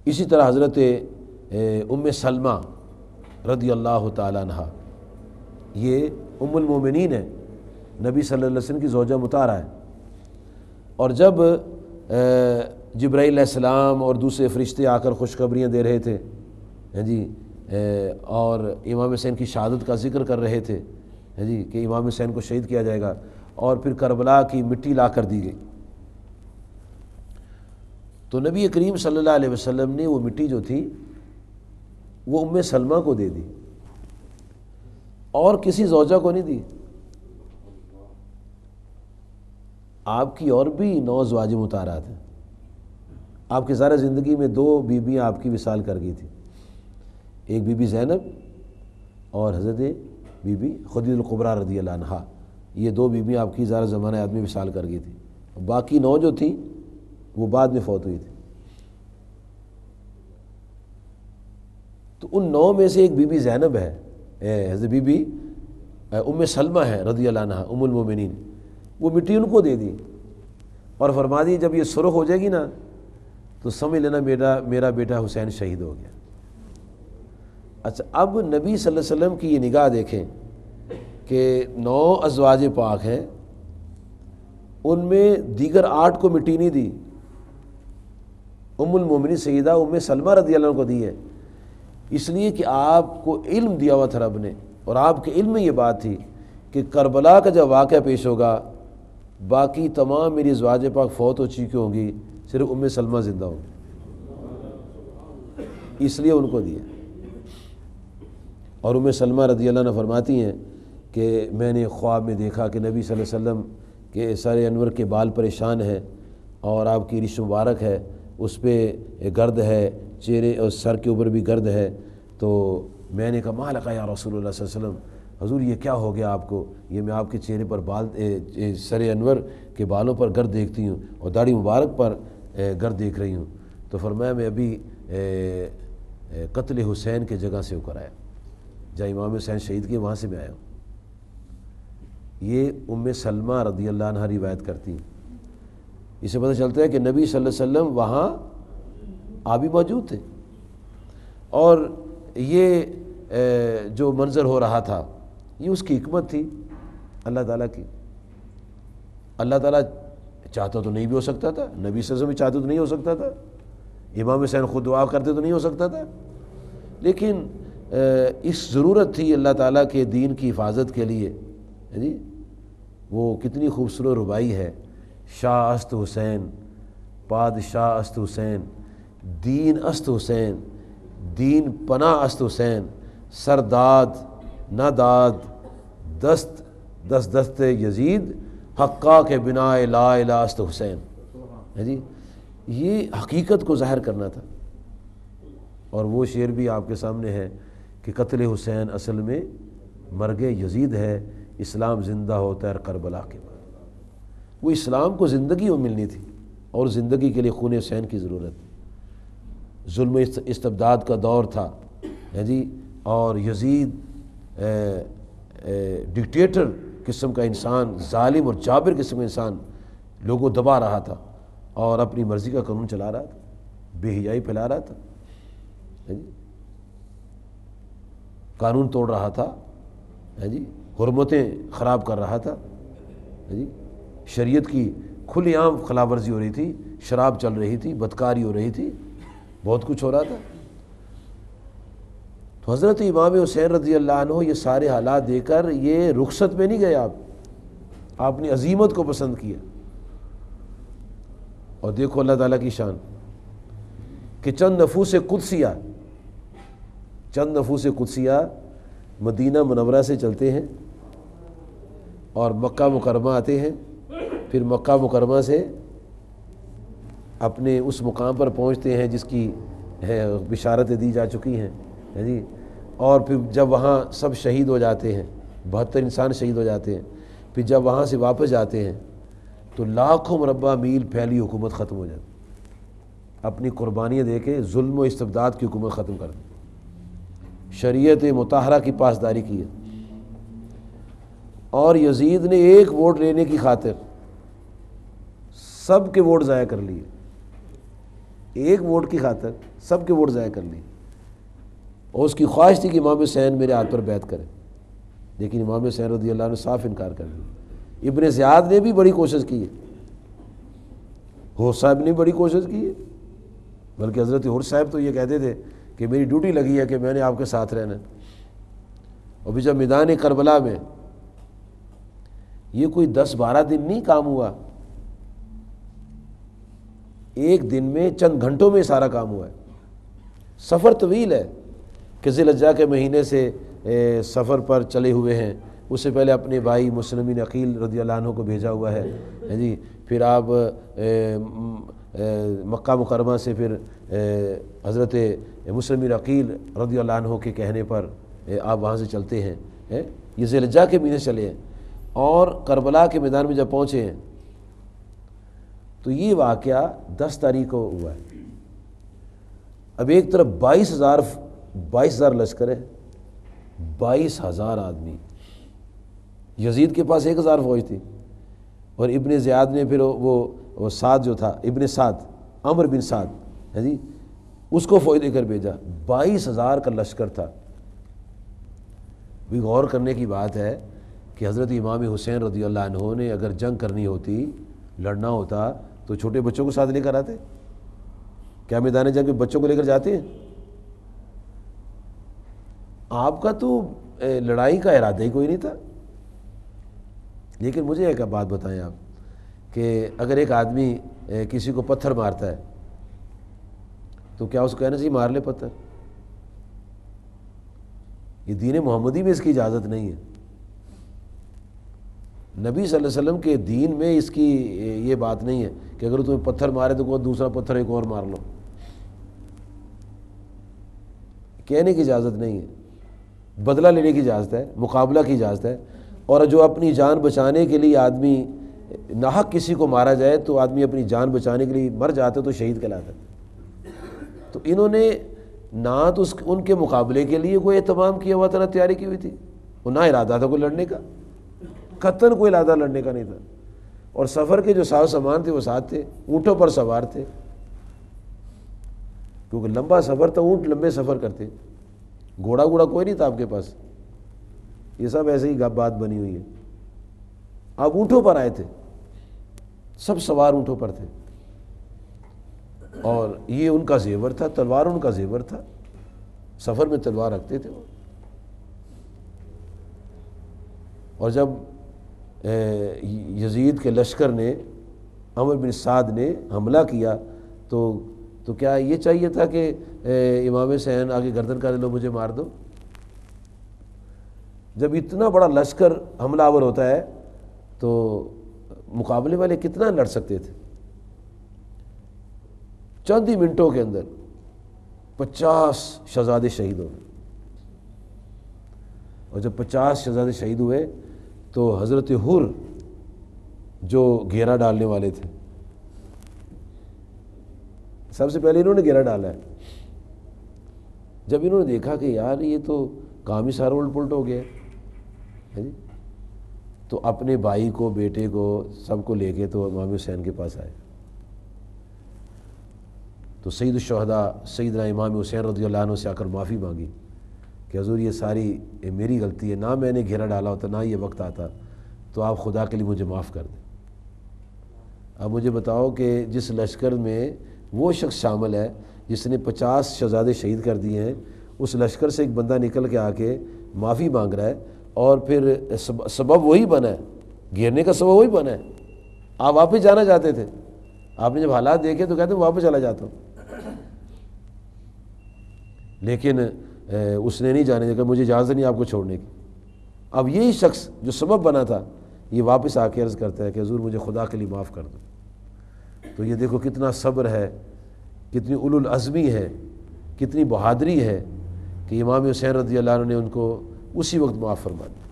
اسی طرح حضرت ام سلمہ رضی اللہ تعالیٰ عنہ، یہ ام المومنین ہے، نبی صلی اللہ علیہ وسلم کی زوجہ مطہرہ ہے، اور جب جبرائیل علیہ السلام اور دوسرے فرشتے آ کر خوشخبریاں دے رہے تھے جی، اور امام حسین کی شہادت کا ذکر کر رہے تھے جی کہ امام حسین کو شہید کیا جائے گا، اور پھر کربلا کی مٹی لا کر دی گئی، تو نبی کریم صلی اللہ علیہ وسلم نے وہ مٹی جو تھی وہ ام سلمہ کو دے دی اور کسی زوجہ کو نہیں دی۔ آپ کی اور بھی 9 ازواج مطہرات ہیں، آپ کی ظاہر زندگی میں 2 بیویاں آپ کی وصال کر گئی تھی، ایک بی بی زینب اور حضرت بی بی خدیجہ الکبریٰ رضی اللہ عنہا، یہ 2 بیویاں آپ کی ظاہر زمانہ آدمی وصال کر گئی تھی، باقی 9 جو تھیں وہ بعد میں فوت ہوئی تھی۔ تو ان 9 میں سے ایک بی بی زینب ہے، حضرت بی بی ام سلمہ ہے رضی اللہ عنہا ام المومنین، وہ مٹی ان کو دے دی اور فرما دی جب یہ سرخ ہو جائے گی نا تو سمجھ لینا میرا بیٹا حسین شہید ہو گیا۔ اچھا، اب نبی صلی اللہ علیہ وسلم کی یہ نگاہ دیکھیں کہ 9 ازواج پاک ہیں، ان میں دیگر 8 کو مٹی نہیں دی، ام المومنین سیدہ ام سلمہ رضی اللہ عنہ کو دی ہے، اس لیے کہ آپ کو علم دیا ہوا تھا رب نے، اور آپ کے علم میں یہ بات تھی کہ کربلا کا جب واقعہ پیش ہوگا باقی تمام میری ازواج پاک فوت ہو چکی ہوں گی، صرف ام سلمہ زندہ ہوگی، اس لیے ان کو دیا۔ اور ام سلمہ رضی اللہ عنہ فرماتی ہیں کہ میں نے خواب میں دیکھا کہ نبی صلی اللہ علیہ وسلم کے سر انور کے بال پریشان ہیں اور آپ کی ریش مبارک ہے اس پہ گرد ہے، چہرے اور سر کے اوپر بھی گرد ہے، تو میں نے کہا ما لک یا رسول اللہ صلی اللہ علیہ وسلم، حضور یہ کیا ہو گیا آپ کو؟ یہ میں آپ کے چہرے پر بال سر انور کے بالوں پر گرد دیکھتی ہوں اور داڑھی مبارک پر گرد دیکھ رہی ہوں، تو فرمایا میں ابھی قتل حسین کے جگہ سے ہو کر آیا، جہاں امام حسین شہید کیے وہاں سے میں آیا ہوں۔ یہ ام سلمہ رضی اللہ عنہ روایت کرتی ہیں۔ اس سے پتہ چلتا ہے کہ نبی صلی اللہ علیہ وسلم وہاں آپ بھی موجود تھے، اور یہ جو منظر ہو رہا تھا یہ اس کی حکمت تھی اللہ تعالیٰ کی۔ اللہ تعالیٰ چاہتا تو نہیں بھی ہو سکتا تھا، نبی صلی اللہ علیہ وسلم بھی چاہتے تو نہیں ہو سکتا تھا، امام حسین خود دعا کرتے تو نہیں ہو سکتا تھا، لیکن اس ضرورت تھی اللہ تعالیٰ کے دین کی حفاظت کے لیے جی۔ وہ کتنی خوبصورت ربائی ہے، شاہ است حسین پادشاہ است حسین، دین است حسین دین پناہ است حسین، سرداد نہ داد دست دست یزید، حقا کے بنا لا الہ است حسین جی۔ یہ حقیقت کو ظاہر کرنا تھا، اور وہ شعر بھی آپ کے سامنے ہے کہ قتل حسین اصل میں مرگ یزید ہے، اسلام زندہ ہوتا ہے کربلا کے بعد۔ وہ اسلام کو زندگی میں ملنی تھی، اور زندگی کے لیے خون حسین کی ضرورت تھی۔ ظلم استبداد کا دور تھا جی، اور یزید ڈکٹیٹر قسم کا انسان، ظالم اور جابر قسم کا انسان لوگوں دبا رہا تھا اور اپنی مرضی کا قانون چلا رہا تھا، بے حیائی پھیلا رہا تھا جی، قانون توڑ رہا تھا جی، حرمتیں خراب کر رہا تھا جی، شریعت کی کھلی عام خلاف ورزی ہو رہی تھی، شراب چل رہی تھی، بدکاری ہو رہی تھی، بہت کچھ ہو رہا تھا۔ تو حضرت امام حسین رضی اللہ عنہ یہ سارے حالات دے کر یہ رخصت میں نہیں گئے، آپ نے عظیمت کو پسند کیا۔ اور دیکھو اللہ تعالیٰ کی شان کہ چند نفوس قدسیہ مدینہ منورہ سے چلتے ہیں اور مکہ مکرمہ آتے ہیں، پھر مکہ مکرمہ سے اپنے اس مقام پر پہنچتے ہیں جس کی بشارتیں دی جا چکی ہیں جی، اور پھر جب وہاں سب شہید ہو جاتے ہیں، 72 انسان شہید ہو جاتے ہیں، پھر جب وہاں سے واپس جاتے ہیں تو لاکھوں مربع میل پھیلی حکومت ختم ہو جاتی، اپنی قربانیاں دے کے ظلم و استبداد کی حکومت ختم کر دی، شریعت مطہرہ کی پاسداری کی ہے۔ اور یزید نے ایک ووٹ لینے کی خاطر سب کے ووٹ ضائع کر لیے، ایک ووٹ کی خاطر سب کے ووٹ ضائع کر لی، اور اس کی خواہش تھی کہ امام حسین میرے ہاتھ پر بیعت کرے، لیکن امام حسین رضی اللہ عنہ نے صاف انکار کر دیا۔ ابن زیاد نے بھی بڑی کوشش کی ہے، حور صاحب نے بڑی کوشش کی ہے، بلکہ حضرت حور صاحب تو یہ کہتے تھے کہ میری ڈیوٹی لگی ہے کہ میں نے آپ کے ساتھ رہنا ہے۔ اور بھی جب میدان کربلا میں یہ کوئی 10-12 دن نہیں کام ہوا، ایک دن میں چند گھنٹوں میں سارا کام ہوا ہے۔ سفر طویل ہے کہ ذی الحجہ کے مہینے سے سفر پر چلے ہوئے ہیں، اس سے پہلے اپنے بھائی مسلم بن عقیل رضی اللہ عنہ کو بھیجا ہوا ہے جی، پھر آپ مکہ مکرمہ سے پھر حضرت مسلم بن عقیل رضی اللہ عنہ کے کہنے پر آپ وہاں سے چلتے ہیں، یہ ذی الحجہ کے مہینے چلے ہیں، اور کربلا کے میدان میں جب پہنچے ہیں تو یہ واقعہ 10 تاریخ کو ہوا ہے۔ اب ایک طرف 22,000 لشکر ہے، 22,000 آدمی، یزید کے پاس 1,000 فوج تھی، اور ابن زیاد نے پھر وہ سعد جو تھا، ابن سعد، عمر بن سعد جی، اس کو فوج دے کر بھیجا، 22,000 کا لشکر تھا۔ بھی غور کرنے کی بات ہے کہ حضرت امام حسین رضی اللہ عنہ نے اگر جنگ کرنی ہوتی، لڑنا ہوتا، تو چھوٹے بچوں کو ساتھ لے کر آتے؟ کیا میدان جنگ میں بچوں کو لے کر جاتے ہیں؟ آپ کا تو لڑائی کا ارادہ ہی کوئی نہیں تھا۔ لیکن مجھے ایک بات بتائیں آپ کہ اگر ایک آدمی کسی کو پتھر مارتا ہے تو کیا اس کو کہنا چاہیے مار لے پتھر؟ یہ دین محمدی میں اس کی اجازت نہیں ہے، نبی صلی اللہ علیہ وسلم کے دین میں اس کی یہ بات نہیں ہے کہ اگر تمہیں پتھر مارے تو کوئی دوسرا پتھر ایک اور مار لو، کہنے کی اجازت نہیں ہے۔ بدلہ لینے کی اجازت ہے، مقابلہ کی اجازت ہے، اور جو اپنی جان بچانے کے لیے آدمی ناحق کسی کو مارا جائے تو آدمی اپنی جان بچانے کے لیے مر جاتا تو شہید کہلاتا ہے۔ تو انہوں نے نہ تو ان کے مقابلے کے لیے کوئی اہتمام کیا ہوا تھا، نہ تیاری کی ہوئی تھی، اور نہ ارادہ تھا کوئی لڑنے کا، قطعاً کوئی ارادہ لڑنے کا نہیں تھا۔ اور سفر کے جو ساز سامان تھے وہ ساتھ تھے، اونٹوں پر سوار تھے، کیونکہ لمبا سفر تھا، اونٹ لمبے سفر کرتے، گھوڑا کوئی نہیں تھا آپ کے پاس، یہ سب ایسے ہی بات بنی ہوئی ہے۔ آپ اونٹوں پر آئے تھے، سب سوار اونٹوں پر تھے، اور یہ ان کا زیور تھا، تلوار ان کا زیور تھا، سفر میں تلوار رکھتے تھے وہ۔ اور جب یزید کے لشکر نے، عمر بن سعد نے حملہ کیا تو کیا یہ چاہیے تھا کہ امام حسین آگے گردن کر لو مجھے مار دو؟ جب اتنا بڑا لشکر حملہ آور ہوتا ہے تو مقابلے والے کتنا لڑ سکتے تھے؟ چند ہی منٹوں کے اندر 50 شہزادے شہید ہو گئے، اور جب 50 شہزادے شہید ہوئے تو حضرت حر جو گھیرا ڈالنے والے تھے، سب سے پہلے انہوں نے گھیرا ڈالا ہے۔ جب انہوں نے دیکھا کہ یار یہ تو کام ہی سارا الٹ پلٹ ہو گیا ہے، تو اپنے بھائی کو، بیٹے کو، سب کو لے کے تو امام حسین کے پاس آئے۔ تو سید الشہداء سیدنا امام حسین رضی اللہ عنہ سے آ کر معافی مانگی کہ حضور یہ ساری میری غلطی ہے، نہ میں نے گھیرا ڈالا ہوتا، نہ یہ وقت آتا، تو آپ خدا کے لیے مجھے معاف کر دیں۔ اب مجھے بتاؤ کہ جس لشکر میں وہ شخص شامل ہے جس نے 50 شہزادے شہید کر دیے ہیں، اس لشکر سے ایک بندہ نکل کے آ کے معافی مانگ رہا ہے، اور پھر سبب وہی بنا ہے، گھیرنے کا سبب وہی بنا ہے۔ آپ واپس جانا چاہتے تھے، آپ نے جب حالات دیکھے تو کہتے ہیں واپس چلا جاتا ہوں، لیکن اس نے نہیں جانے دیا کہ مجھے اجازت نہیں آپ کو چھوڑنے کی۔ اب یہی شخص جو سبب بنا تھا یہ واپس آ کے عرض کرتا ہے کہ حضور مجھے خدا کے لیے معاف کر دو۔ تو یہ دیکھو کتنا صبر ہے، کتنی اولو العزمی ہے، کتنی بہادری ہے کہ امام حسین رضی اللہ عنہ نے ان کو اسی وقت معاف فرما دیا۔